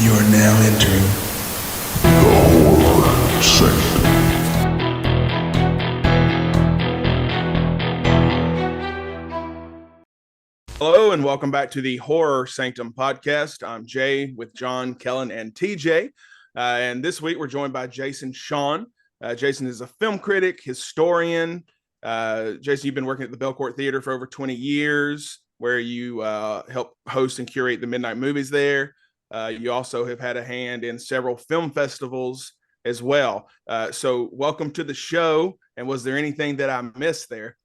You are now entering the Horror Sanctum. Hello and welcome back to the Horror Sanctum podcast. I'm Jay with John, Kellen, and TJ. And this week we're joined by Jason Shawhan. Jason is a film critic, historian. Jason, you've been working at the Belcourt Theater for over 20 years, where you help host and curate the midnight movies there. You also have had a hand in several film festivals as well. So welcome to the show. And was there anything that I missed there?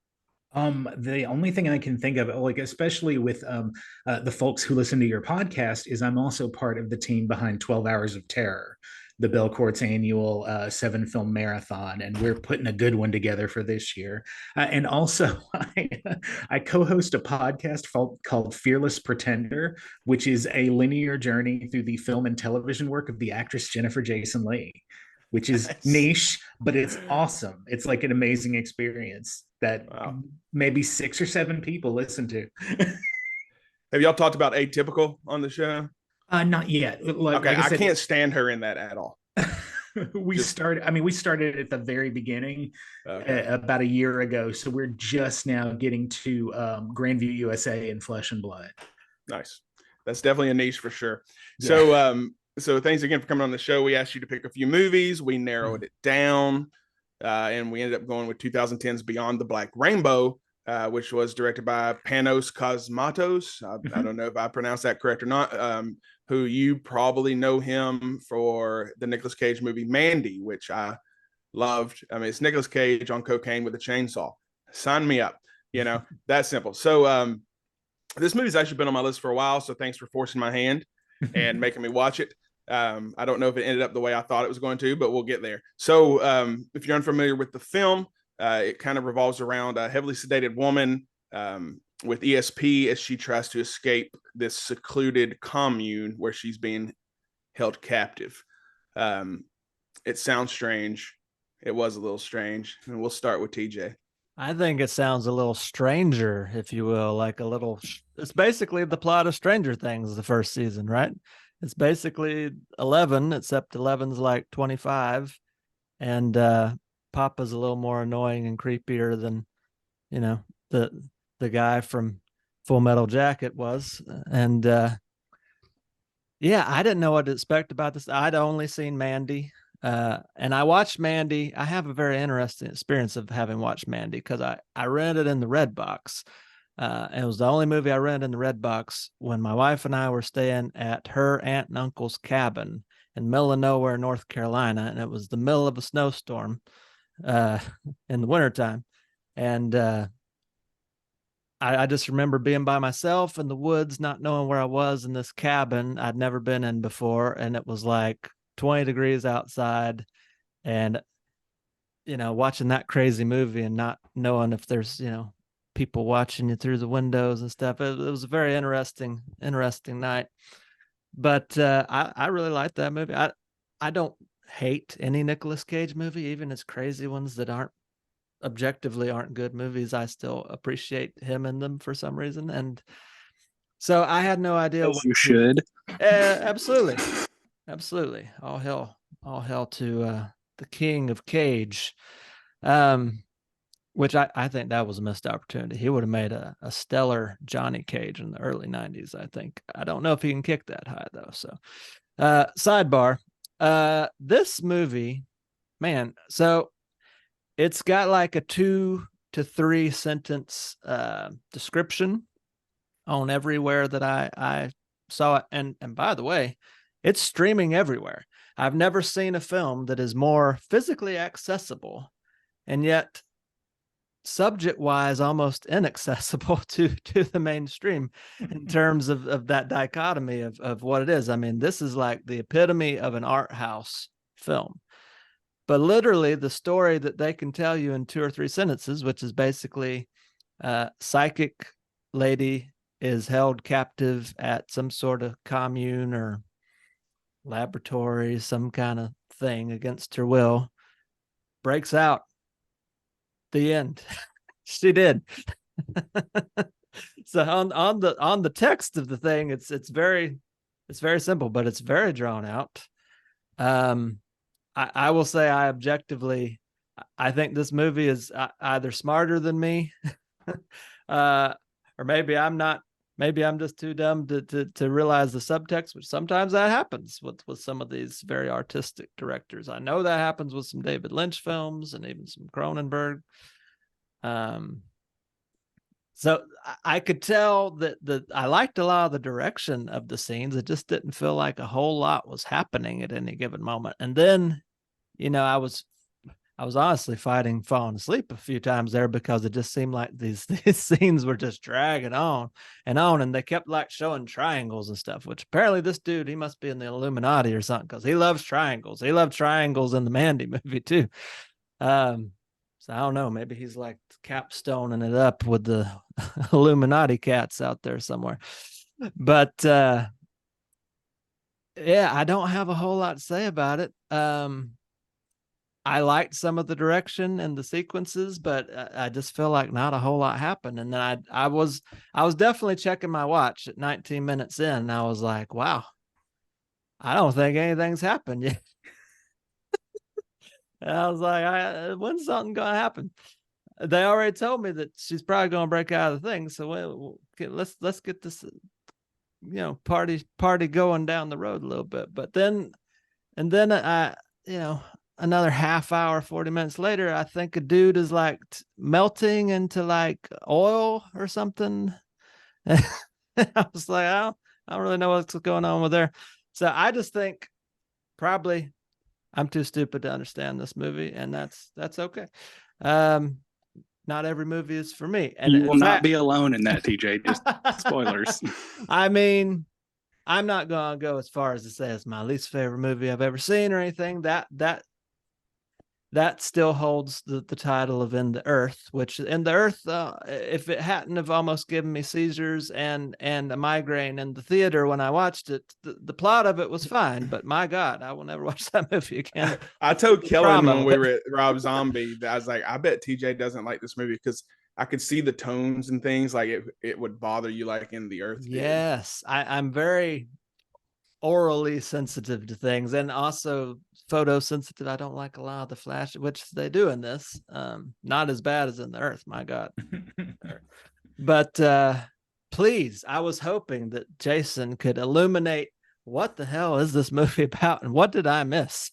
The only thing I can think of, like especially with the folks who listen to your podcast, is I'm also part of the team behind 12 Hours of Terror, the Belcourt's annual 7-film marathon, and we're putting a good one together for this year. And also, I co-host a podcast called Fearless Pretender, which is a linear journey through the film and television work of the actress Jennifer Jason Leigh, which is niche, but it's awesome. It's like an amazing experience that maybe 6 or 7 people listen to. Have y'all talked about Atypical on the show? Not yet. Like I can't stand her in that at all. we started at the very beginning about a year ago. So we're just now getting to Grandview, USA and Flesh and Blood. Nice. That's definitely a niche for sure. Yeah. So thanks again for coming on the show. We asked you to pick a few movies. We narrowed it down. And we ended up going with 2010's Beyond the Black Rainbow, which was directed by Panos Cosmotos. I don't know if I pronounced that correct or not, who you probably know him for the Nicolas Cage movie Mandy, which I loved. I mean, it's Nicolas Cage on cocaine with a chainsaw. Sign me up, that simple. So this movie's actually been on my list for a while, so thanks for forcing my hand and making me watch it. I don't know if it ended up the way I thought it was going to, but we'll get there. So if you're unfamiliar with the film, it kind of revolves around a heavily sedated woman with ESP as she tries to escape this secluded commune where she's being held captive. It sounds strange. It was a little strange. And we'll start with TJ. I think it sounds a little stranger, if you will, it's basically the plot of Stranger Things, the first season, right? It's basically 11, except 11's like 25. And Papa's a little more annoying and creepier than, the guy from Full Metal Jacket was. And I didn't know what to expect about this. I'd only seen Mandy. And I watched Mandy. I have a very interesting experience of having watched Mandy because I rented in the Red Box. And it was the only movie I rented in the Red Box when my wife and I were staying at her aunt and uncle's cabin in the middle of nowhere, North Carolina. And it was the middle of a snowstorm in the wintertime. And I just remember being by myself in the woods, not knowing where I was in this cabin I'd never been in before. And it was like 20 degrees outside and, watching that crazy movie and not knowing if there's, people watching you through the windows and stuff. It was a very interesting night. But I really liked that movie. I don't hate any Nicolas Cage movie, even his crazy ones that objectively aren't good movies. I still appreciate him in them for some reason. And so I had no idea. As you should. Absolutely. All hell to the King of Cage. Which I think that was a missed opportunity. He would have made a stellar Johnny Cage in the early 90s, I think. I don't know if he can kick that high, though. So, sidebar. This movie, man, so it's got like a 2 to 3 sentence description on everywhere that I saw it. And by the way, it's streaming everywhere. I've never seen a film that is more physically accessible and yet subject-wise almost inaccessible to the mainstream in terms of that dichotomy of what it is. I mean, this is like the epitome of an art house film. But literally the story that they can tell you in 2 or 3 sentences, which is basically psychic lady is held captive at some sort of commune or laboratory, some kind of thing against her will, breaks out. The end. She did. So on the text of the thing, it's very It's very simple, but it's very drawn out. I will say I think this movie is either smarter than me, or maybe I'm not. Maybe I'm just too dumb to realize the subtext, which sometimes that happens with some of these very artistic directors. I know that happens with some David Lynch films and even some Cronenberg. So I could tell that I liked a lot of the direction of the scenes. It just didn't feel like a whole lot was happening at any given moment. And then, I was honestly falling asleep a few times there because it just seemed like these scenes were just dragging on, and they kept like showing triangles and stuff, which apparently this dude, he must be in the Illuminati or something, because he loves triangles. He loved triangles in the Mandy movie too. So I don't know, maybe he's like capstoning it up with the Illuminati cats out there somewhere. But yeah, I don't have a whole lot to say about it. I liked some of the direction and the sequences, but I just feel like not a whole lot happened. And then I was definitely checking my watch at 19 minutes in, and I was like, wow, I don't think anything's happened yet. And I was like, when's something going to happen? They already told me that she's probably going to break out of the thing. So let's get this, party going down the road a little bit. But then I, another half hour, 40 minutes later, I think a dude is like melting into like oil or something. I was like, I don't really know what's going on with there. So I just think probably I'm too stupid to understand this movie, and that's okay. Not every movie is for me. And you will not be alone in that, TJ. Just spoilers. I mean, I'm not gonna go as far as to say it's my least favorite movie I've ever seen or anything. That still holds the title of In the Earth, which In the Earth, if it hadn't have almost given me seizures and a migraine in the theater when I watched it, the plot of it was fine. But my God, I will never watch that movie again. I told Kellen when we were at Rob Zombie that I was like, I bet TJ doesn't like this movie because I could see the tones and things like it would bother you like In the Earth did. Yes, I'm very orally sensitive to things, and also photosensitive. I don't like a lot of the flash, which they do in this. Not as bad as In the Earth, my God. But please, I was hoping that Jason could illuminate what the hell is this movie about, and what did I miss?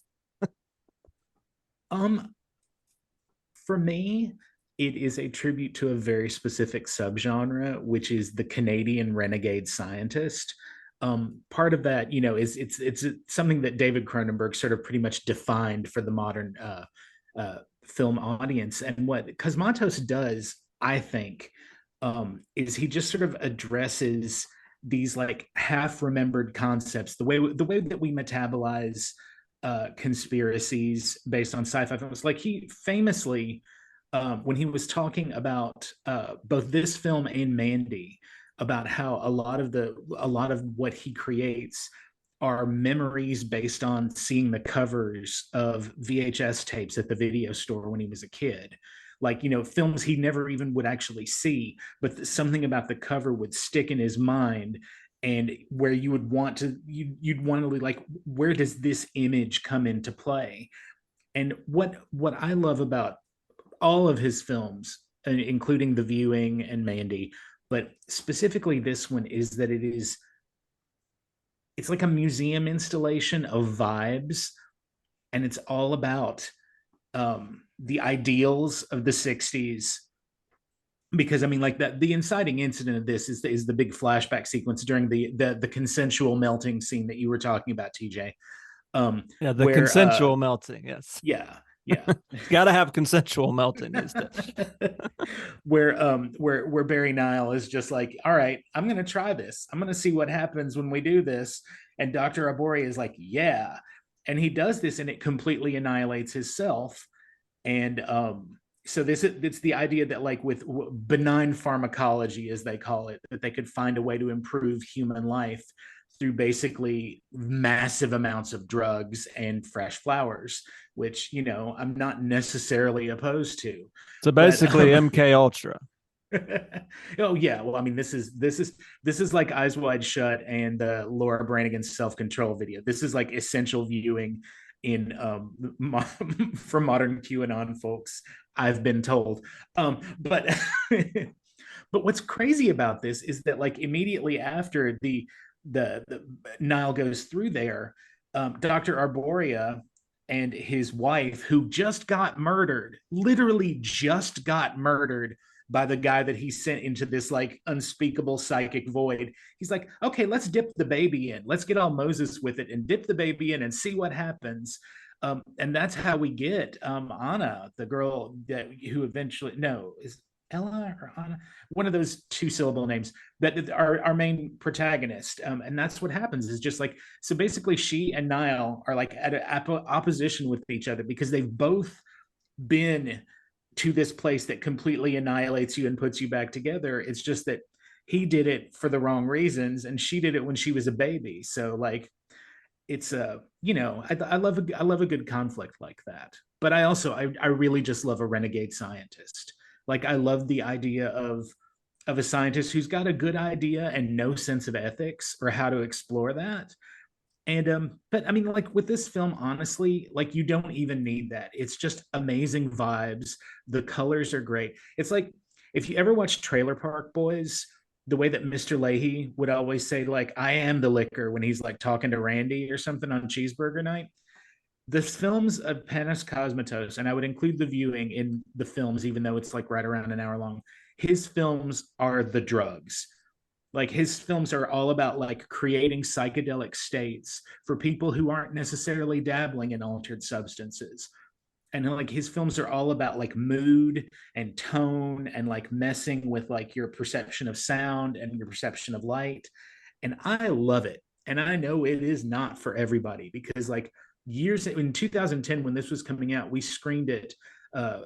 For me, it is a tribute to a very specific subgenre, which is the Canadian renegade scientist. Part of that, is it's something that David Cronenberg sort of pretty much defined for the modern film audience. And what Cosmatos does, I think, is he just sort of addresses these like half-remembered concepts, the way that we metabolize conspiracies based on sci-fi films. Like he famously, when he was talking about both this film and Mandy, about how a lot of what he creates are memories based on seeing the covers of VHS tapes at the video store when he was a kid. Like, films he never even would actually see, but something about the cover would stick in his mind, and where you would want to, you'd want to like, where does this image come into play? And what I love about all of his films, including The Viewing and Mandy, but specifically this one, is that it's like a museum installation of vibes, and it's all about the ideals of the 60s. Because I mean, like the inciting incident of this is the big flashback sequence during the consensual melting scene that you were talking about, TJ. Yeah, the consensual melting, yes. Yeah. Gotta have consensual melting these days. where Barry Nile is just like, all right, I'm gonna try this. I'm gonna see what happens when we do this. And Dr. Abori is like, yeah. And he does this, and it completely annihilates his self. And so it's the idea that, like, with benign pharmacology, as they call it, that they could find a way to improve human life through basically massive amounts of drugs and fresh flowers, which, I'm not necessarily opposed to. So basically MK Ultra. Oh yeah, well, I mean, this is like Eyes Wide Shut and Laura Branigan's Self Control video. This is like essential viewing in for modern QAnon folks, I've been told. But but what's crazy about this is that like immediately after the Nile goes through there, Dr. Arboria and his wife, who just got murdered, literally just got murdered by the guy that he sent into this like unspeakable psychic void. He's like, okay, let's dip the baby in. Let's get all Moses with it and dip the baby in and see what happens. And that's how we get Anna, the girl who eventually, no, is Ella or Anna, one of those two syllable names, that our main protagonist. And that's what happens is just like, so basically she and Niall are like at opposition with each other because they've both been to this place that completely annihilates you and puts you back together. It's just that he did it for the wrong reasons and she did it when she was a baby. So like, it's I love a good conflict like that. But I really just love a renegade scientist. Like I love the idea of a scientist who's got a good idea and no sense of ethics or how to explore that. And but I mean, like with this film, honestly, like you don't even need that. It's just amazing vibes. The colors are great. It's like if you ever watch Trailer Park Boys, the way that Mr. Leahy would always say, like, I am the liquor when he's like talking to Randy or something on cheeseburger night. The films of Panos Cosmotos, and I would include the viewing in the films, even though it's like right around an hour long. His films are the drugs. Like his films are all about like creating psychedelic states for people who aren't necessarily dabbling in altered substances. And like his films are all about like mood and tone and like messing with like your perception of sound and your perception of light. And I love it. And I know it is not for everybody because like years in 2010 when this was coming out, we screened it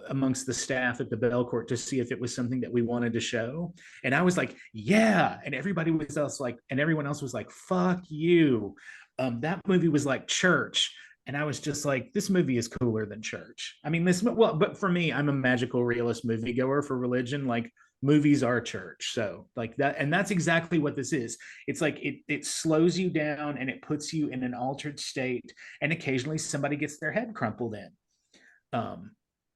amongst the staff at the Belcourt to see if it was something that we wanted to show. And I was like, yeah. And everybody was else like, and everyone else was like, fuck you. That movie was like church. And I was just like, this movie is cooler than church. I mean, but for me, I'm a magical realist moviegoer for religion. Like movies are church. So like that, and that's exactly what this is. It's like it slows you down and it puts you in an altered state. And occasionally somebody gets their head crumpled in.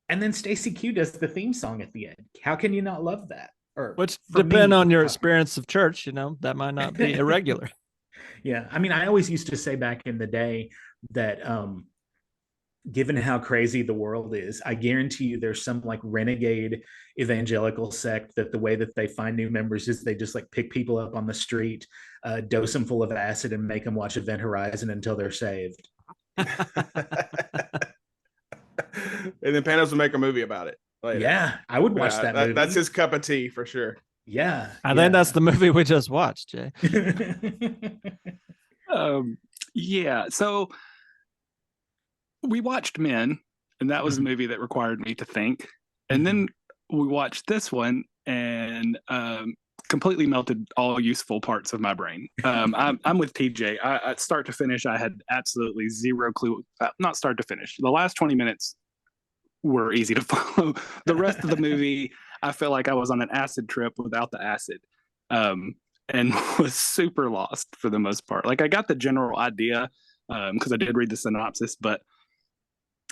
And then Stacey Q does the theme song at the end. How can you not love that? Or which depend on your experience of church, that might not be irregular. Yeah. I mean, I always used to say back in the day that given how crazy the world is, I guarantee you there's some like renegade evangelical sect that the way that they find new members is they just like pick people up on the street, dose them full of acid and make them watch Event Horizon until they're saved. And then Panos will make a movie about it later. Yeah, I would watch that movie. That's his cup of tea for sure. Yeah. I think that's the movie we just watched, Jay. Yeah. So we watched Men, and that was a movie that required me to think. And then we watched this one and completely melted all useful parts of my brain. I'm with TJ. I start to finish, I had absolutely zero clue. Not start to finish. The last 20 minutes were easy to follow. The rest of the movie, I feel like I was on an acid trip without the acid, and was super lost for the most part. Like I got the general idea because I did read the synopsis, but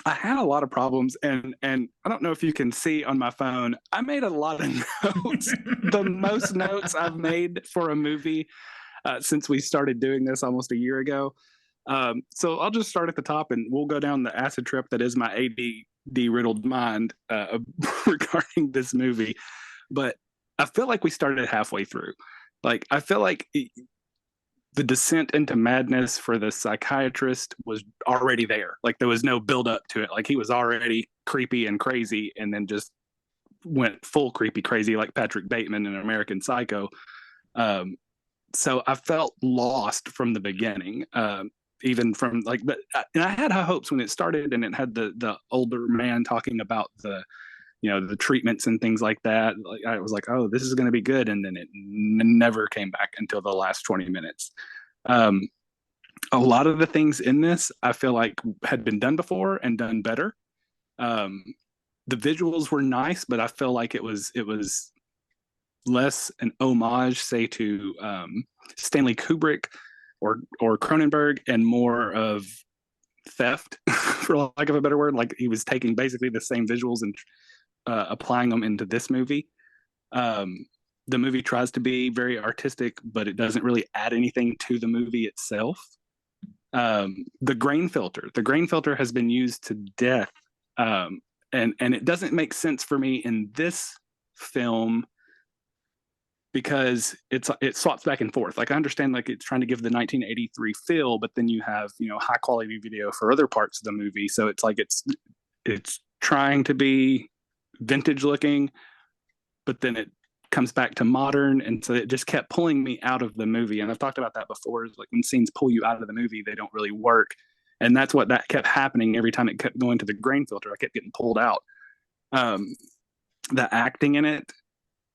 I had a lot of problems, and I don't know if you can see on my phone, I made a lot of notes, the most notes I've made for a movie since we started doing this almost a year ago. So I'll just start at the top, and we'll go down the acid trip that is my ADD riddled mind regarding this movie. But I feel like we started halfway through. Like, I feel like the descent into madness for the psychiatrist was already there. Like there was no build up to it. Like he was already creepy and crazy and then just went full creepy crazy like Patrick Bateman in American Psycho. So I felt lost from the beginning, even from like, and I had high hopes when it started and it had the older man talking about the treatments and things like that. Like I was like, oh, this is going to be good. And then it never came back until the last 20 minutes. A lot of the things in this, I feel like had been done before and done better. The visuals were nice, but I feel like it was less an homage, say, to Stanley Kubrick or Cronenberg, and more of theft, for lack of a better word. Like he was taking basically the same visuals and applying them into this movie. The movie tries to be very artistic, but it doesn't really add anything to the movie itself. The grain filter has been used to death, and it doesn't make sense for me in this film because it swaps back and forth. Like I understand, like it's trying to give the 1983 feel, but then you have high quality video for other parts of the movie, so it's like it's trying to be vintage looking, but then it comes back to modern, and so it just kept pulling me out of the movie. And I've talked about that before, is like when scenes pull you out of the movie, they don't really work, and that's what that kept happening every time it kept going to the grain filter. I kept getting pulled out. The acting in it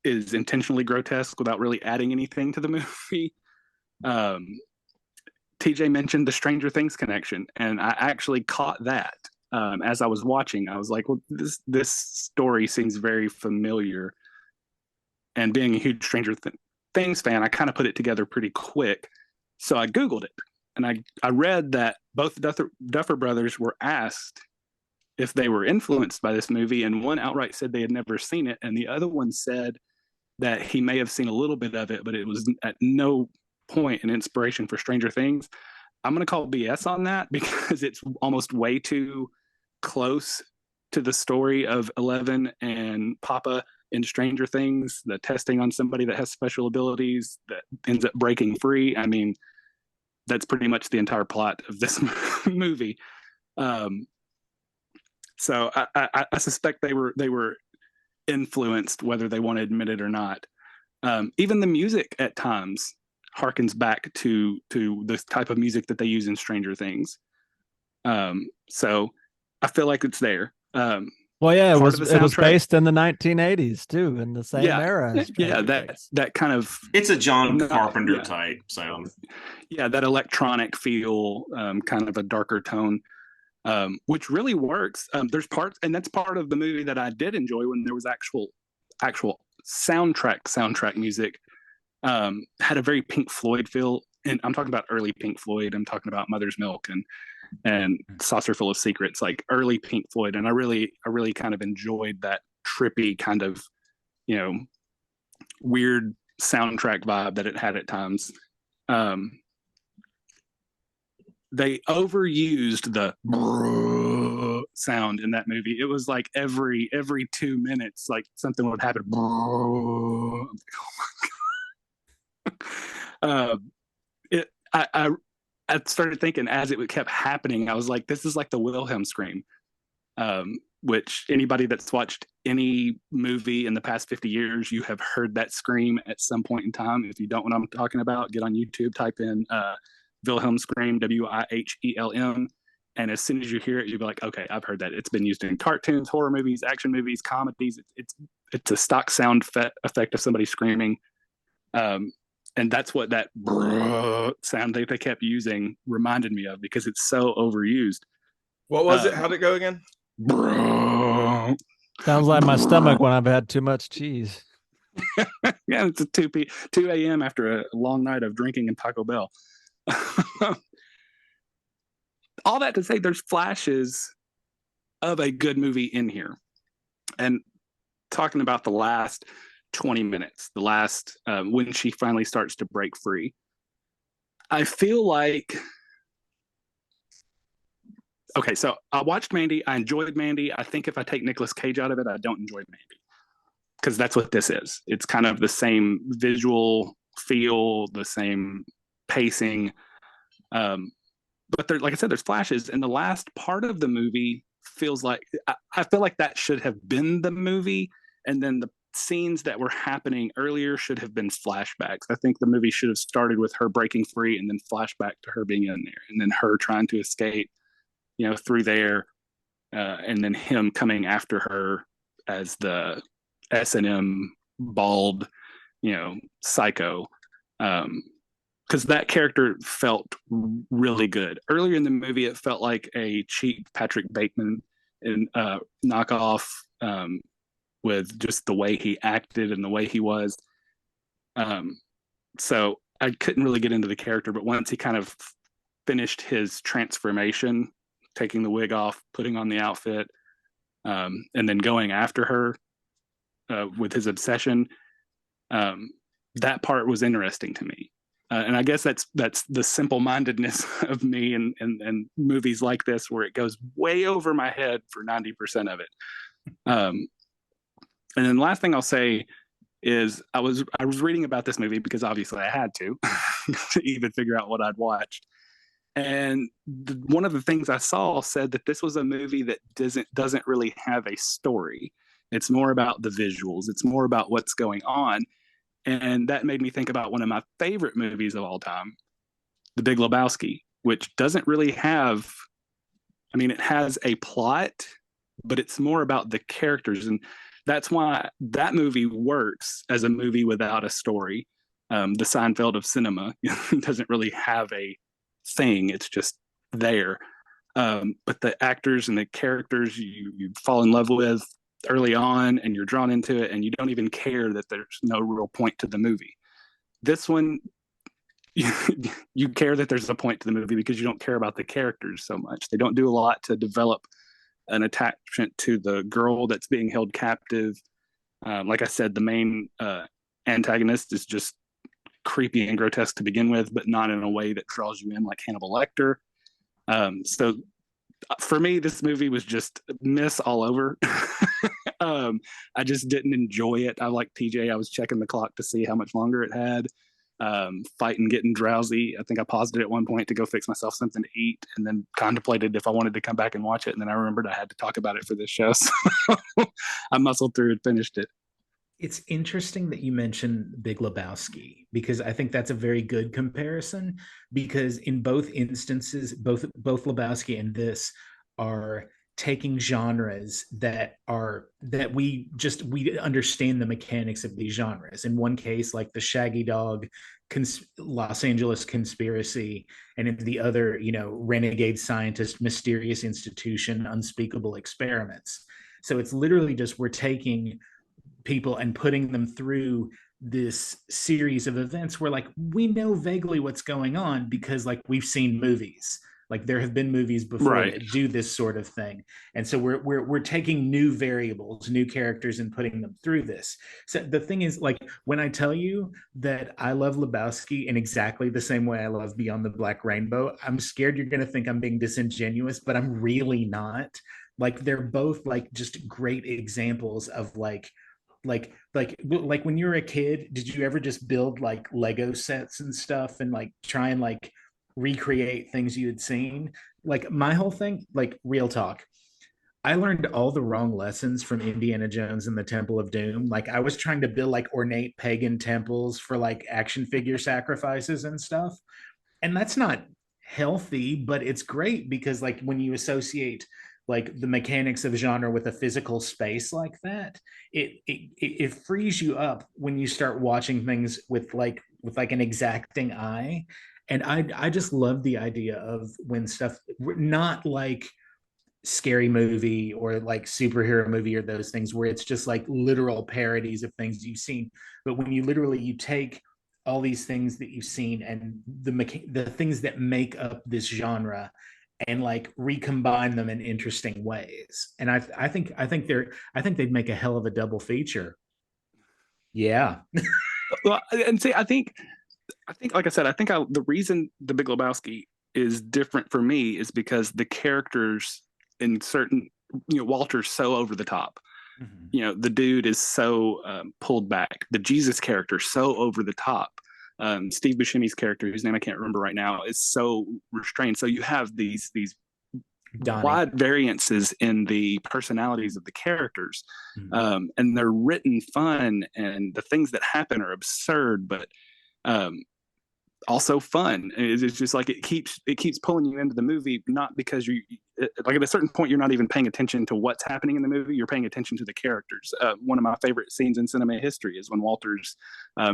is intentionally grotesque without really adding anything to the movie. TJ mentioned the Stranger Things connection, and I actually caught that as I was watching. I was like, well, this story seems very familiar. And being a huge Stranger Things fan, I kind of put it together pretty quick. So I Googled it, and I read that both Duffer brothers were asked if they were influenced by this movie, and one outright said they had never seen it, and the other one said that he may have seen a little bit of it, but it was at no point an inspiration for Stranger Things. I'm going to call BS on that because it's almost way too close to the story of Eleven and Papa in Stranger Things, the testing on somebody that has special abilities that ends up breaking free. I mean, that's pretty much the entire plot of this movie. So I suspect they were influenced, whether they want to admit it or not. Even the music at times harkens back to the type of music that they use in Stranger Things. So I feel like it's there. Well, yeah, it was based in the 1980s too, in the same era. As that kind of, it's a John Carpenter type sound. Yeah, that electronic feel, kind of a darker tone, which really works. There's parts, and that's part of the movie that I did enjoy when there was actual soundtrack music. Had a very Pink Floyd feel, and I'm talking about early Pink Floyd. I'm talking about Mother's Milk and Saucer Full of Secrets, like early Pink Floyd. And I really kind of enjoyed that trippy kind of, weird soundtrack vibe that it had at times. They overused the sound in that movie. It was like every 2 minutes, like something would happen. Oh my God. I started thinking as it kept happening, I was like, this is like the Wilhelm scream, which anybody that's watched any movie in the past 50 years, you have heard that scream at some point in time. If you don't know what I'm talking about, get on YouTube, type in Wilhelm scream, Wilhelm. And as soon as you hear it, you'll be like, okay, I've heard that. It's been used in cartoons, horror movies, action movies, comedies. It's a stock sound effect of somebody screaming. And that's what that sound that they kept using reminded me of, because it's so overused. What was it? How'd it go again? Sounds like my stomach when I've had too much cheese. Yeah, it's a 2 a.m. after a long night of drinking in Taco Bell. All that to say, there's flashes of a good movie in here. And talking about the last 20 minutes, the last when she finally starts to break free, I feel like, okay, so I watched Mandy. I enjoyed Mandy. I think if I take Nicolas Cage out of it, I don't enjoy Mandy, because that's what this is. It's kind of the same visual feel, the same pacing, but there, like I said, there's flashes, and the last part of the movie feels like, I feel like that should have been the movie, and then the scenes that were happening earlier should have been flashbacks. I think the movie should have started with her breaking free and then flashback to her being in there, and then her trying to escape, through there, and then him coming after her as the S&M bald, psycho. Because that character felt really good. Earlier in the movie, it felt like a cheap Patrick Bateman knockoff, with just the way he acted and the way he was. So I couldn't really get into the character, but once he kind of finished his transformation, taking the wig off, putting on the outfit, and then going after her with his obsession, that part was interesting to me. And I guess that's the simple-mindedness of me and movies like this, where it goes way over my head for 90% of it. And then the last thing I'll say is I was reading about this movie because obviously I had to even figure out what I'd watched. And one of the things I saw said that this was a movie that doesn't really have a story. It's more about the visuals. It's more about what's going on. And that made me think about one of my favorite movies of all time, The Big Lebowski, which doesn't really have, I mean, it has a plot, but it's more about the characters. And that's why that movie works as a movie without a story. The Seinfeld of cinema doesn't really have a thing. It's just there. But the actors and the characters you fall in love with early on, and you're drawn into it, and you don't even care that there's no real point to the movie. This one, you care that there's a point to the movie because you don't care about the characters so much. They don't do a lot to develop an attachment to the girl that's being held captive. Like I said, the main antagonist is just creepy and grotesque to begin with, but not in a way that draws you in like Hannibal Lecter. So for me, this movie was just miss all over. I just didn't enjoy it. I like TJ. I was checking the clock to see how much longer it had. Fighting, getting drowsy. I think I paused it at one point to go fix myself something to eat, and then contemplated if I wanted to come back and watch it. And then I remembered I had to talk about it for this show, so I muscled through and finished it. It's interesting that you mentioned Big Lebowski, because I think that's a very good comparison, because in both instances, both Lebowski and this are taking genres that we understand the mechanics of these genres. In one case, like the Shaggy Dog Los Angeles Conspiracy, and in the other, renegade scientist, mysterious institution, unspeakable experiments. So it's literally just, we're taking people and putting them through this series of events where, like, we know vaguely what's going on because, like, we've seen movies. Like, there have been movies before that do this sort of thing. And so we're taking new variables, new characters, and putting them through this. So the thing is, like, when I tell you that I love Lebowski in exactly the same way I love Beyond the Black Rainbow, I'm scared you're going to think I'm being disingenuous, but I'm really not. Like, they're both, like, just great examples of, like when you were a kid, did you ever just build like Lego sets and stuff and like try and like recreate things you had seen? Like, my whole thing, like, real talk, I learned all the wrong lessons from Indiana Jones and the Temple of Doom. Like, I was trying to build like ornate pagan temples for like action figure sacrifices and stuff, and that's not healthy, but it's great because, like, when you associate like the mechanics of genre with a physical space like that, it frees you up when you start watching things with an exacting eye. And I just love the idea of when stuff, not like scary movie or like superhero movie or those things where it's just like literal parodies of things you've seen, but when you take all these things that you've seen and the things that make up this genre and like recombine them in interesting ways. And I think they'd make a hell of a double feature. Yeah. Well, and see, I think, like I said, the reason The Big Lebowski is different for me is because the characters in certain, Walter's so over the top. Mm-hmm. The dude is so pulled back. The Jesus character so over the top. Steve Buscemi's character, whose name I can't remember right now, is so restrained. So you have these wide variances in the personalities of the characters, mm-hmm. And they're written fun, and the things that happen are absurd, but also fun. It's just like it keeps pulling you into the movie, not because like at a certain point you're not even paying attention to what's happening in the movie, you're paying attention to the characters. One of my favorite scenes in cinema history is when Walter's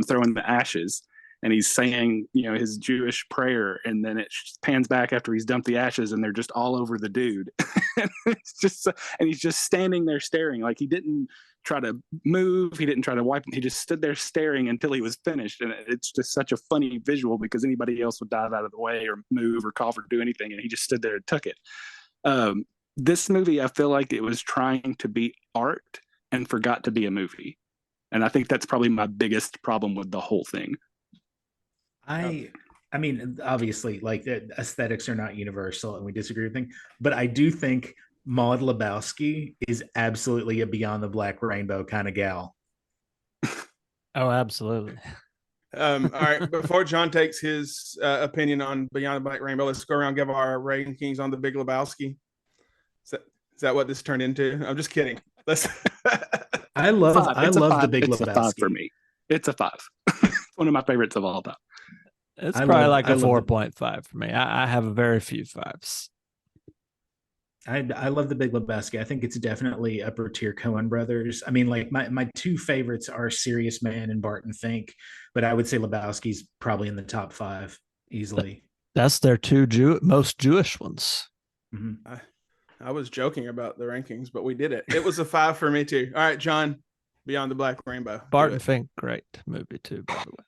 throwing the ashes and he's saying, his Jewish prayer, and then it pans back after he's dumped the ashes and they're just all over the dude. And he's just standing there staring, like he didn't try to move. He didn't try to wipe him. He just stood there staring until he was finished. And it's just such a funny visual because anybody else would dive out of the way or move or cough or do anything. And he just stood there and took it. This movie, I feel like it was trying to be art and forgot to be a movie. And I think that's probably my biggest problem with the whole thing. I mean, obviously, like the aesthetics are not universal and we disagree with things, but I do think Maud Lebowski is absolutely a Beyond the Black Rainbow kind of gal. Oh, absolutely. All right. Before John takes his opinion on Beyond the Black Rainbow, let's go around and give our rankings on the Big Lebowski. Is that what this turned into? I'm just kidding. Let's. I love the Big Lebowski. It's a 5 for me. It's a 5. One of my favorites of all time. It's probably like a 4.5 for me. I have a very few 5s. I love the Big Lebowski. I think it's definitely upper tier Coen Brothers. I mean, like my 2 favorites are Serious Man and Barton Fink, but I would say Lebowski's probably in the top 5 easily. That's their 2 most Jewish ones. Mm-hmm. I was joking about the rankings, but we did it. It was a 5 for me too. All right, John, Beyond the Black Rainbow. Barton Fink, great movie too, by the way.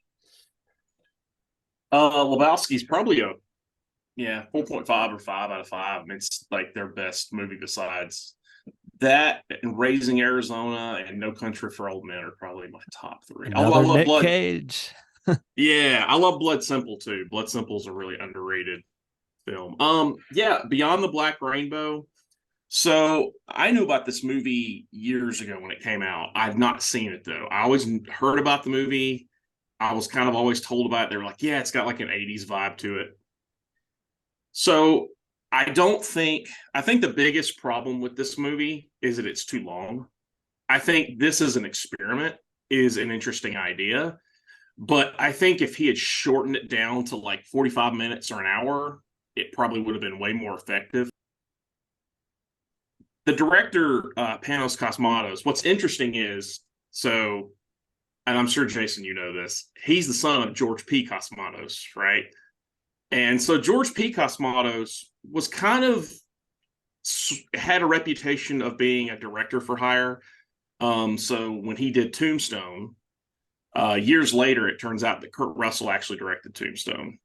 Lebowski's probably a 4.5 or 5 out of 5. It's like their best movie besides that, and Raising Arizona and No Country for Old Men are probably my top 3. Another I love Nick Blood Cage. Yeah, I love Blood Simple too. Blood Simple's a really underrated film. Beyond the Black Rainbow. So I knew about this movie years ago when it came out. I've not seen it though. I always heard about the movie. I was kind of always told about it. They were like, yeah, it's got like an 80s vibe to it. So I think the biggest problem with this movie is that it's too long. I think this is an experiment, is an interesting idea. But I think if he had shortened it down to like 45 minutes or an hour, it probably would have been way more effective. The director, Panos Cosmotos, what's interesting is, and I'm sure, Jason, you know this, he's the son of George P. Cosmatos, right? And so George P. Cosmatos was had a reputation of being a director for hire. So when he did Tombstone, years later, it turns out that Kurt Russell actually directed Tombstone.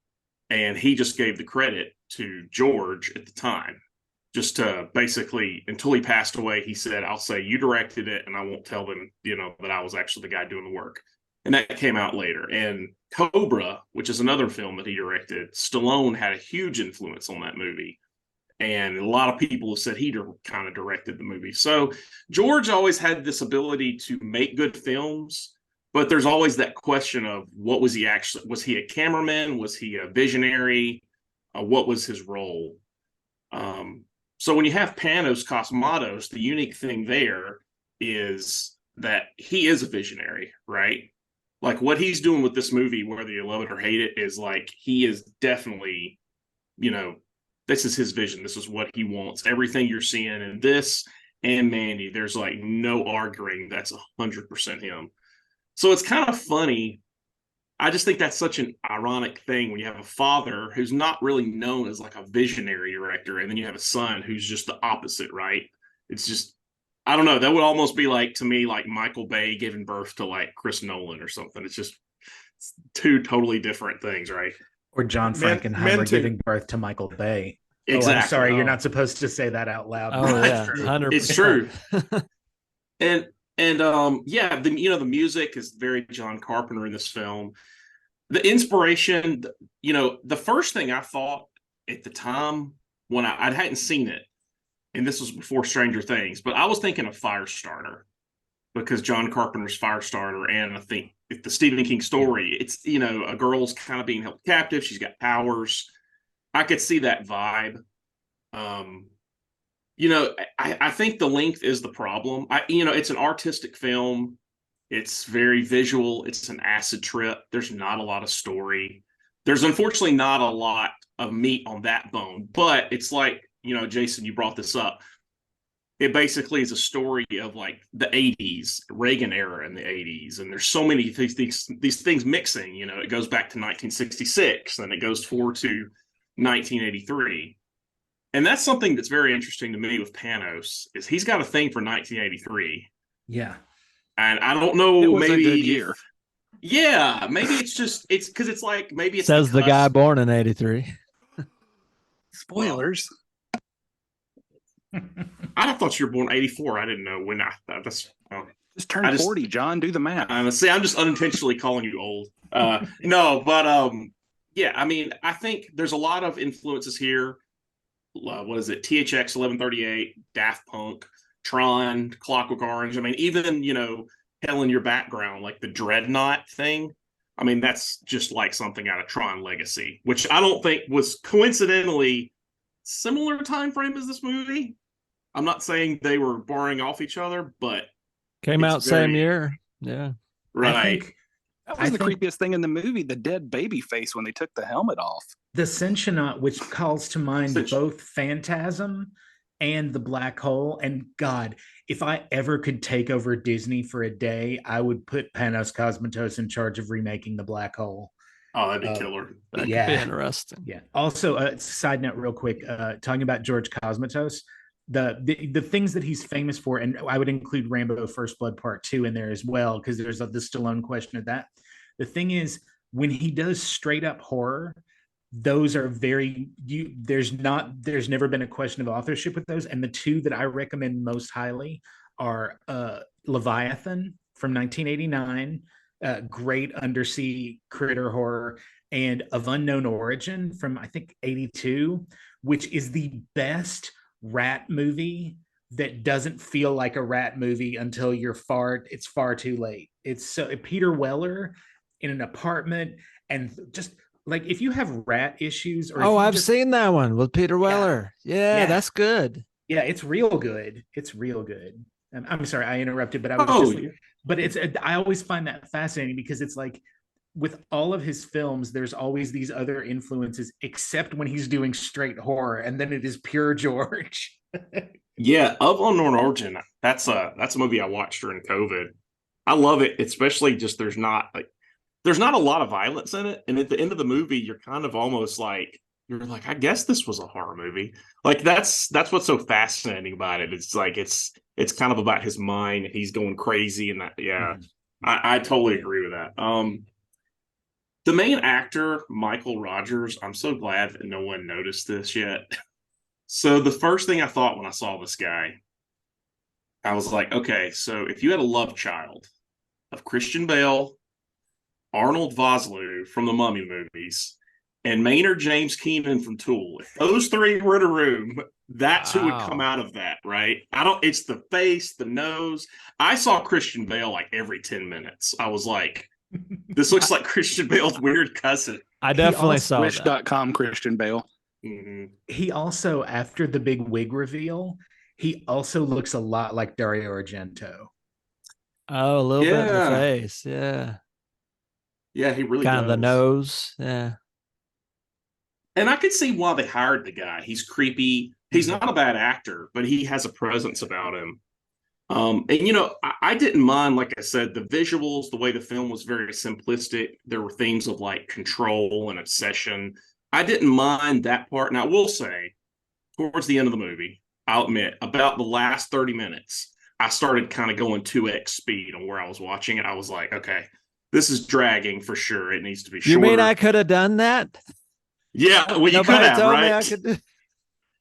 And he just gave the credit to George at the time. Just to basically, until he passed away, he said, I'll say you directed it and I won't tell them, that I was actually the guy doing the work. And that came out later. And Cobra, which is another film that he directed, Stallone had a huge influence on that movie. And a lot of people have said he kind of directed the movie. So George always had this ability to make good films, but there's always that question of what was he actually? Was he a cameraman? Was he a visionary? What was his role? So when you have Panos Cosmatos, the unique thing there is that he is a visionary, right? Like what he's doing with this movie, whether you love it or hate it, is like he is definitely, this is his vision. This is what he wants. Everything you're seeing in this and Mandy, there's like no arguing that's 100% him. So it's kind of funny. I just think that's such an ironic thing when you have a father who's not really known as like a visionary director, and then you have a son who's just the opposite, right? It's just, I don't know. That would almost be like, to me, like Michael Bay giving birth to like Chris Nolan or something. It's 2 totally different things, right? Or John Frankenheimer giving birth to Michael Bay. Exactly. Oh, I'm sorry, you're not supposed to say that out loud. Oh yeah, 100%. It's true. And the music is very John Carpenter in this film. The inspiration, the first thing I thought at the time when I hadn't seen it, and this was before Stranger Things, but I was thinking of Firestarter, because John Carpenter's Firestarter, and I think the Stephen King story, it's, a girl's kind of being held captive. She's got powers. I could see that vibe. I think the length is the problem. It's an artistic film. It's very visual. It's an acid trip. There's not a lot of story. There's unfortunately not a lot of meat on that bone, but it's like, Jason, you brought this up. It basically is a story of like the 80s, Reagan era in the 80s. And there's so many these things mixing, it goes back to 1966 and it goes forward to 1983. And that's something that's very interesting to me with Panos, is he's got a thing for 1983. Yeah. And I don't know, It was maybe a good year. Yeah, maybe it's because it's like maybe it's Says the guy cusp. born in 83. Spoilers. I thought you were born 84. I didn't know when. That's Just turned 40, John. Do the math. honestly, I'm just unintentionally calling you old. No, but yeah. I mean, I think there's a lot of influences here. What is it? THX 1138, Daft Punk, Tron, Clockwork Orange. I mean, even Hell in Your Background, like the Dreadnought thing. I mean, that's just like something out of Tron Legacy, which I don't think was coincidentally similar time frame as this movie. I'm not saying they were borrowing off each other, but Came it's out same very- year. Yeah. right. I think That was I the think- creepiest thing in the movie, the dead baby face when they took the helmet off. the Sentient, which calls to mind Sentient. both Phantasm and the black hole. And God, if I ever could take over Disney for a day, I would put Panos Cosmotos in charge of remaking the black hole. Oh, that'd be killer. That could Yeah. be interesting. Yeah. Also, side note, real quick, talking about George Cosmatos, the things that he's famous for, and I would include Rambo: First Blood Part 2 in there as well, because there's the Stallone question of that. The thing is, when he does straight up horror, those are there's never been a question of authorship with those. And the two that I recommend most highly are Leviathan from 1989, great undersea critter horror, and Of Unknown Origin from I think 82, which is the best rat movie that doesn't feel like a rat movie until it's far too late. It's so Peter Weller in an apartment, and just like if you have rat issues, or I've seen that one with Peter Weller. Yeah, that's good. Yeah, it's real good. It's real good. I'm sorry I interrupted, but I was Oh, just but I always find that fascinating because it's like with all of his films, there's always these other influences, except when he's doing straight horror, and then it is pure George. Yeah, Of Unknown Origin. That's a movie I watched during COVID. I love it, especially just there's not a lot of violence in it, and at the end of the movie, you're kind of almost like I guess this was a horror movie. Like that's what's so fascinating about it. It's like it's kind of about his mind. He's going crazy, and that I totally agree with that. The main actor, Michael Rogers, I'm so glad that no one noticed this yet. So the first thing I thought when I saw this guy, I was like, okay, so if you had a love child of Christian Bale, Arnold Vosloo from the Mummy movies, and Maynard James Keenan from Tool, if those three were in a room, that's who would come out of that, right? It's the face, the nose. I saw Christian Bale like every 10 minutes. I was like, this looks like Christian Bale's weird cousin. I definitely saw that. Wish.com Christian Bale. Mm-hmm. He also, after the big wig reveal, he also looks a lot like Dario Argento. Oh, a little bit in the face. Yeah. Yeah, he really kind of the does. nose. Yeah. And I could see why they hired the guy. He's creepy. He's not a bad actor, but he has a presence about him. And I didn't mind, like I said, the visuals, the way the film was very simplistic. There were themes of like control and obsession. I didn't mind that part. And I will say, towards the end of the movie, I'll admit, about the last 30 minutes, I started kind of going 2x speed on where I was watching it. I was like, okay, this is dragging for sure. It needs to be shorter. You mean I could have done that? Yeah, well, you could Nobody have, told right? me I could.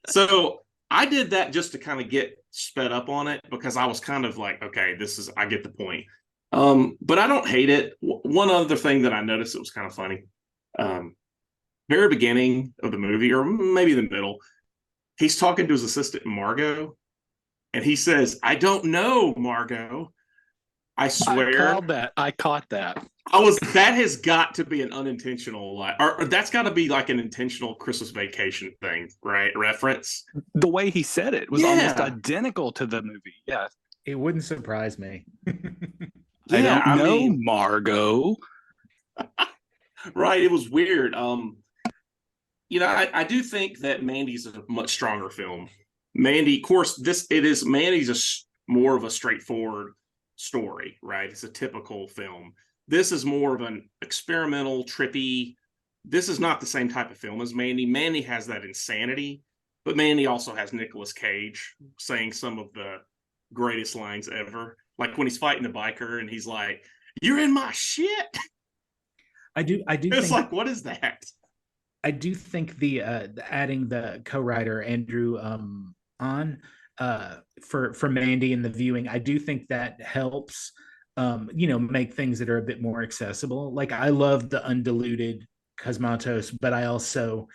So I did that just to kind of get sped up on it because I was kind of like, okay, I get the point. But I don't hate it. One other thing that I noticed that was kind of funny, very beginning of the movie, or maybe the middle, he's talking to his assistant, Margot, and he says, I don't know, Margot. I swear. I caught that. That has got to be an unintentional, or that's got to be like an intentional Christmas Vacation thing, right? Reference. The way he said it was almost identical to the movie. Yeah. It wouldn't surprise me. I don't know, Margot. Right. It was weird. I do think that Mandy's a much stronger film. Mandy, of course, Mandy's more of a straightforward story, right? It's a typical film. This is more of an experimental, trippy. This is not the same type of film as Mandy. Mandy has that insanity, but Mandy also has Nicolas Cage saying some of the greatest lines ever. Like when he's fighting the biker and he's like, "You're in my shit." I do It's think, like, what is that? I do think the adding the co-writer Andrew on for Mandy and the viewing, I do think that helps make things that are a bit more accessible. Like I love the undiluted Cosmatos, but I also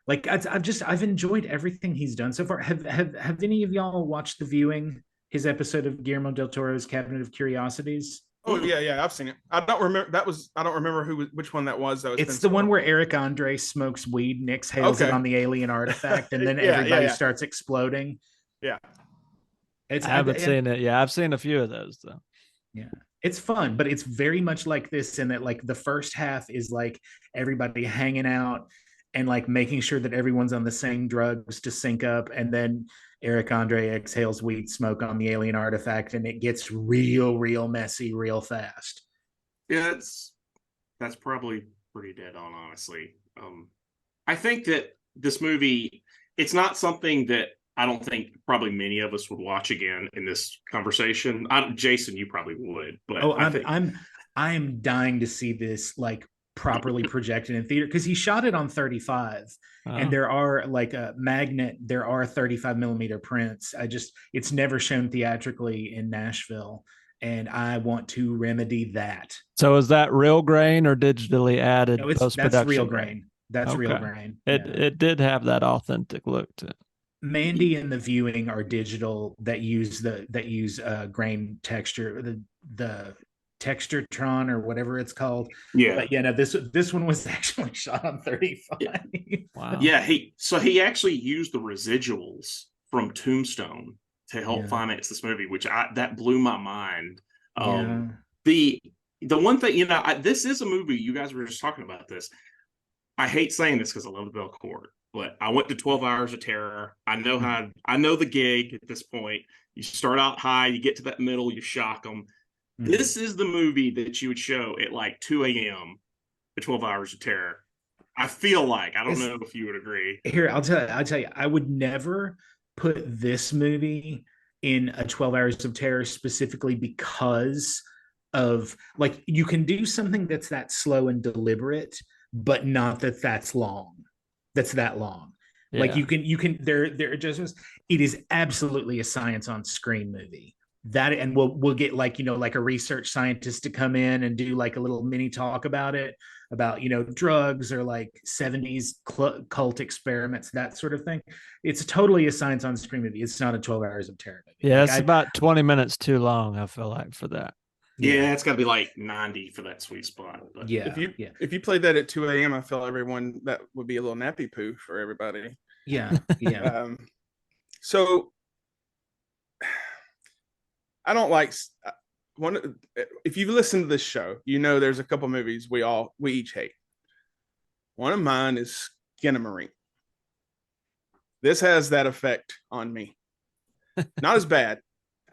like I've enjoyed everything he's done so far. Have any of y'all watched the viewing, his episode of Guillermo del Toro's Cabinet of Curiosities? Oh yeah, I've seen it. I don't remember I don't remember which one that was though. It's the one where Eric Andre smokes weed and exhales it on the alien artifact, and then everybody starts exploding. Yeah. I haven't seen it. Yeah, I've seen a few of those though. Yeah. It's fun, but it's very much like this in that like the first half is like everybody hanging out and like making sure that everyone's on the same drugs to sync up, and then Eric Andre exhales weed smoke on the alien artifact, and it gets real messy real fast. Yeah, that's probably pretty dead on, honestly. I think that this movie, it's not something that I don't think probably many of us would watch again in this conversation. Jason, you probably would, but I'm dying to see this like properly projected in theater, because he shot it on 35 and there are like a magnet, there are 35 millimeter prints. It's never shown theatrically in Nashville, and I want to remedy that. So is that real grain or digitally added post-production? That's real grain. That's real grain. It did have that authentic look to it. Mandy and the viewing are digital that use grain texture, the Texturetron or whatever it's called. Yeah. But yeah, no, this one was actually shot on 35. Yeah. Wow. Yeah, he actually used the residuals from Tombstone to help finance this movie, which that blew my mind. The one thing, this is a movie, you guys were just talking about this. I hate saying this because I love the Belcourt, but I went to 12 Hours of Terror. I know the gig at this point. You start out high, you get to that middle, you shock them. Mm-hmm. This is the movie that you would show at like 2 a.m. at 12 Hours of Terror. I feel like, I don't know if you would agree. Here, I'll tell you, I would never put this movie in a 12 Hours of Terror specifically because of, like, you can do something that's that slow and deliberate, but not that's long. That's that long. Yeah. Like you can there adjustments. It is absolutely a science on screen movie. That, and we'll get like a research scientist to come in and do like a little mini talk about it, about drugs or like 70s cult experiments, that sort of thing. It's totally a science on screen movie. It's not a 12 Hours of Terror movie. Yeah, like, it's about 20 minutes too long, I feel like, for that. Yeah, it's got to be like 90 for that sweet spot. But yeah, if you played that at 2 a.m., I feel everyone, that would be a little nappy poo for everybody. Yeah. So I don't like if you've listened to this show, there's a couple movies we each hate. One of mine is Skinamarink. This has that effect on me. Not as bad.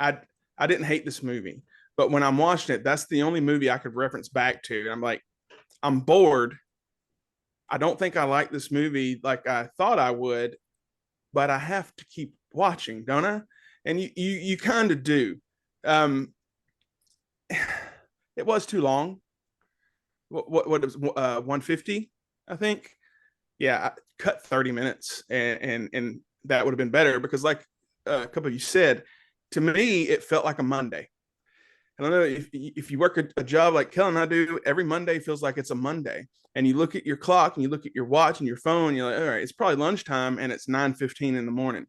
I didn't hate this movie, but when I'm watching it, that's the only movie I could reference back to. And I'm like, I'm bored. I don't think I like this movie like I thought I would, but I have to keep watching, don't I? And you kind of do. It was too long. What it was 150, I think. Yeah, I cut 30 minutes, and that would have been better, because like a couple of you said, to me it felt like a Monday. I don't know if you work a job like Kellen and I do, every Monday feels like it's a Monday. And you look at your clock and you look at your watch and your phone, and you're like, all right, it's probably lunchtime and it's 9:15 in the morning.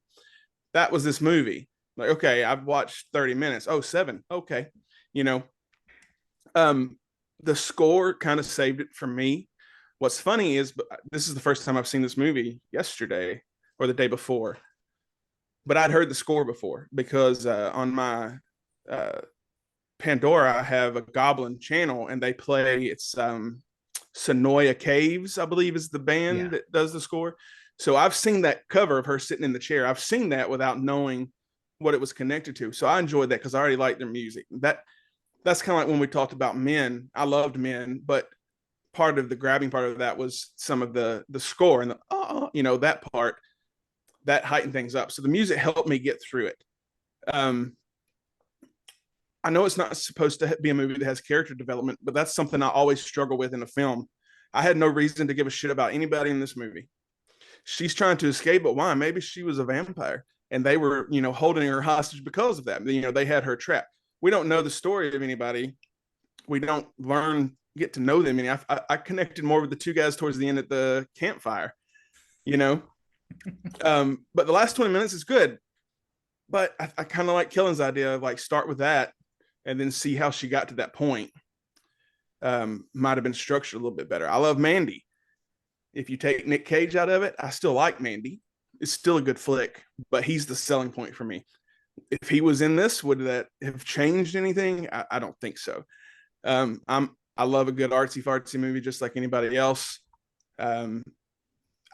That was this movie. Like, okay, I've watched 30 minutes. Oh, 7. Okay. The score kind of saved it for me. What's funny is, this is the first time I've seen this movie yesterday or the day before, but I'd heard the score before because on my Pandora, I have a Goblin channel, and they play, it's Sonoya Caves, I believe is the band that does the score. So I've seen that cover of her sitting in the chair. I've seen that without knowing what it was connected to. So I enjoyed that because I already liked their music. That's kind of like when we talked about Men. I loved Men, but part of the grabbing part of that was some of the score and that part that heightened things up. So the music helped me get through it. I know it's not supposed to be a movie that has character development, but that's something I always struggle with in a film. I had no reason to give a shit about anybody in this movie. She's trying to escape, but why? Maybe she was a vampire and they were, holding her hostage because of that. They had her trapped. We don't know the story of anybody. We don't get to know them. I connected more with the two guys towards the end at the campfire, but the last 20 minutes is good. But I kind of like Killen's idea of like start with that and then see how she got to that point. Might have been structured a little bit better. I love Mandy. If you take Nick Cage out of it, I still like Mandy. It's still a good flick, but he's the selling point for me. If he was in this, would that have changed anything? I don't think so. I love a good artsy fartsy movie just like anybody else. I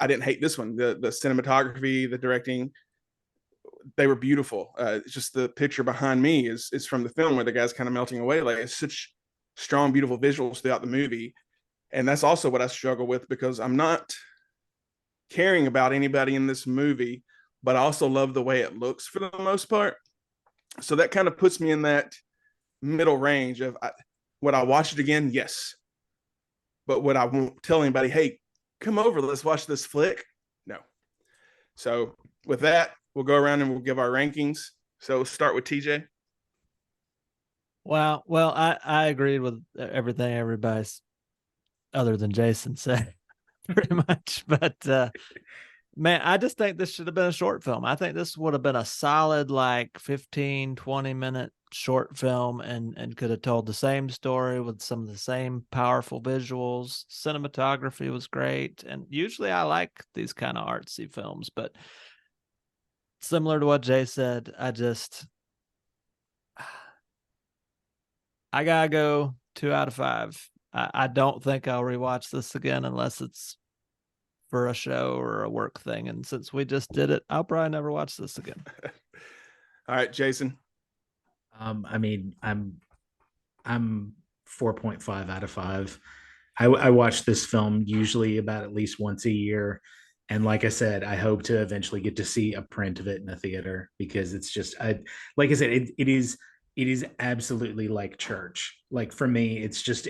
didn't hate this one. The cinematography, the directing, they were beautiful. Just the picture behind me is from the film where the guy's kind of melting away. Like, it's such strong, beautiful visuals throughout the movie. And that's also what I struggle with, because I'm not caring about anybody in this movie, but I also love the way it looks for the most part. So that kind of puts me in that middle range of would I watch it again? Yes. But would I won't tell anybody, hey, come over, let's watch this flick? No. So with that, we'll go around and we'll give our rankings. So we'll start with TJ. Well, I agreed with everything everybody's other than Jason said pretty much. But man, I just think this should have been a short film. I think this would have been a solid like 15, 20-minute short film and could have told the same story with some of the same powerful visuals. Cinematography was great. And usually I like these kind of artsy films, but similar to what Jay said, I gotta go 2 out of 5. I don't think I'll rewatch this again unless it's for a show or a work thing. And since we just did it, I'll probably never watch this again. All right, Jason. I mean, I'm 4.5 out of 5. I watch this film usually about at least once a year. And like I said, I hope to eventually get to see a print of it in a theater, because it's just, like I said, it is absolutely like church. Like for me, it's just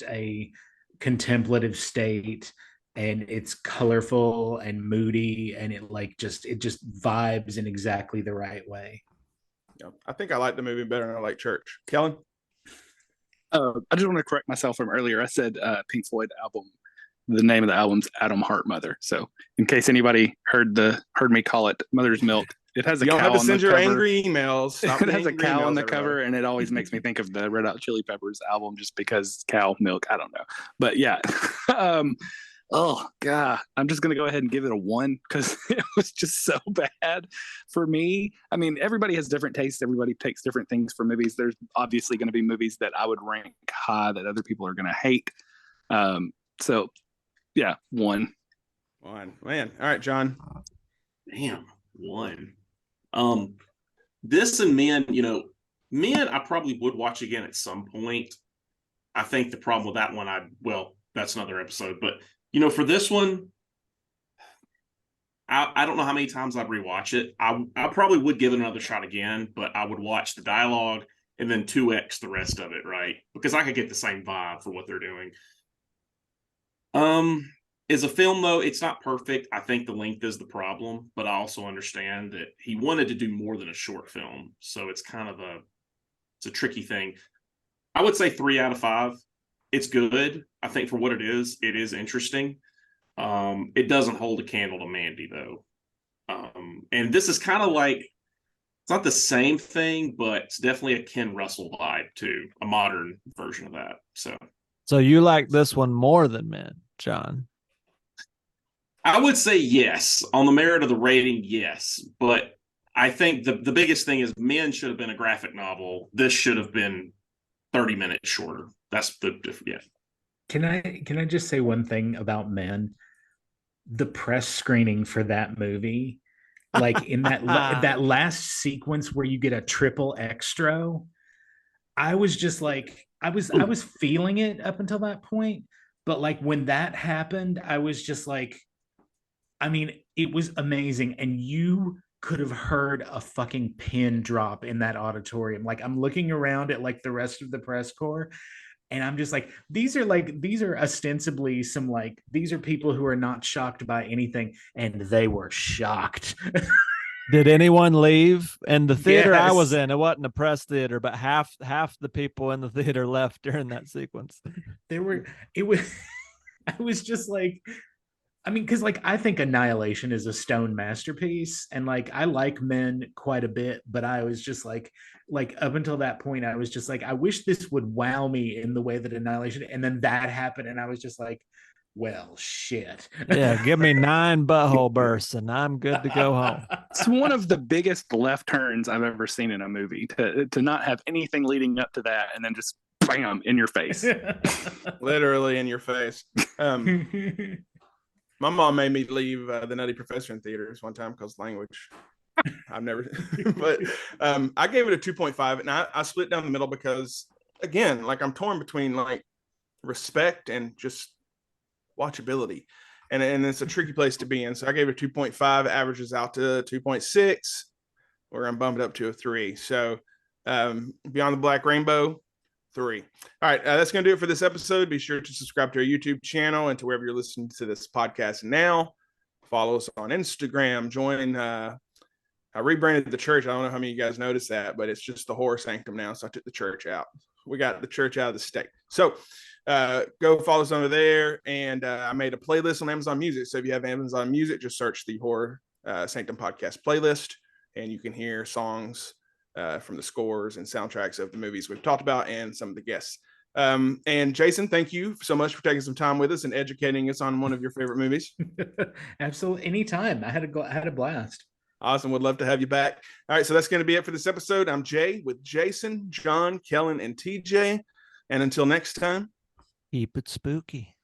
a contemplative state, and it's colorful and moody, and it just vibes in exactly the right way. Yeah, I think I like the movie better than I like church. Kellen? I just want to correct myself from earlier. I said Pink Floyd album. The name of the album's Atom Heart Mother. So in case anybody heard me call it Mother's Milk, it has a cow on the cover. You don't have to send your angry emails. It has a cow on the cover, and it always makes me think of the Red Hot Chili Peppers album just because cow milk. I don't know. But yeah. Oh God, I'm just going to go ahead and give it a 1 because it was just so bad for me. I mean, everybody has different tastes. Everybody takes different things for movies. There's obviously going to be movies that I would rank high that other people are going to hate. So yeah, 1. 1, man. All right, John. Damn, 1. This and Men, Men I probably would watch again at some point. I think the problem with that one, that's another episode. But for this one, I don't know how many times I'd rewatch it. I probably would give it another shot again, but I would watch the dialogue and then 2x the rest of it, right? Because I could get the same vibe for what they're doing. As a film, though, it's not perfect. I think the length is the problem, but I also understand that he wanted to do more than a short film. So it's kind of it's a tricky thing. I would say 3 out of 5. It's good. I think for what it is interesting. It doesn't hold a candle to Mandy, though. And this is kind of like, it's not the same thing, but it's definitely a Ken Russell vibe too, a modern version of that. So you like this one more than Men, John? I would say yes. On the merit of the rating, yes. But I think the biggest thing is Men should have been a graphic novel. This should have been 30 minutes shorter. That's yeah. Can I just say one thing about Men? The press screening for that movie, like in that that last sequence where you get a triple extra, I was just like, I was feeling it up until that point, but like when that happened, I was just like, I mean, it was amazing. And you could have heard a fucking pin drop in that auditorium. Like, I'm looking around at like the rest of the press corps, and I'm just like, these are ostensibly these are people who are not shocked by anything, and they were shocked. Did anyone leave? And the theater I was Yes. in, it wasn't a press theater, but half the people in the theater left during that sequence. It was I was just like, I mean, because like I think Annihilation is a Stone masterpiece, and like I like Men quite a bit, but I was just like up until that point, I was just like, I wish this would wow me in the way that Annihilation, and then that happened, and I was just like, well, shit. Yeah, give me 9 butthole bursts and I'm good to go home. It's one of the biggest left turns I've ever seen in a movie, to not have anything leading up to that and then just bam in your face. Literally in your face. My mom made me leave the Nutty Professor in theaters one time because language. I've never, but I gave it a 2.5, and I split down the middle because, again, like I'm torn between like respect and just watchability, and it's a tricky place to be in. So I gave it a 2.5, averages out to 2.6, where I'm bumped up to a 3. So Beyond the Black Rainbow, 3. All right, that's going to do it for this episode. Be sure to subscribe to our YouTube channel and to wherever you're listening to this podcast now. Follow us on Instagram. Join. I rebranded the church. I don't know how many of you guys noticed that, but it's just the Horror Sanctum now. So I took the church out. We got the church out of the state. So go follow us over there. And I made a playlist on Amazon Music. So if you have Amazon Music, just search the Horror Sanctum podcast playlist, and you can hear songs from the scores and soundtracks of the movies we've talked about and some of the guests. And Jason, thank you so much for taking some time with us and educating us on one of your favorite movies. Absolutely, anytime. I had a blast. Awesome. Would love to have you back. All right, so that's going to be it for this episode. I'm Jay with Jason, John, Kellen, and TJ. And until next time, Keep it spooky.